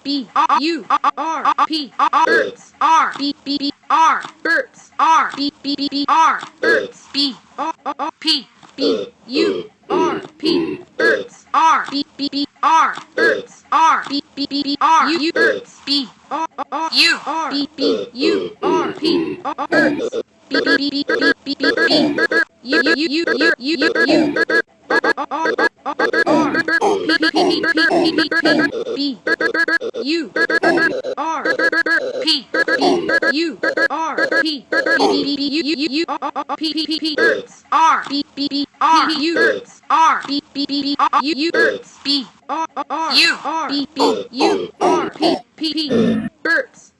B U R P Burps R B B B R Burps R B B B B R Burps B O P B U R P Burps R B B B R Burps R B B B B R U Burps B U R B B U R P Burps B B B B B B B U B U R P U R P U P birds R B B B R U birds R B B B U birds B R U R B B U R P birds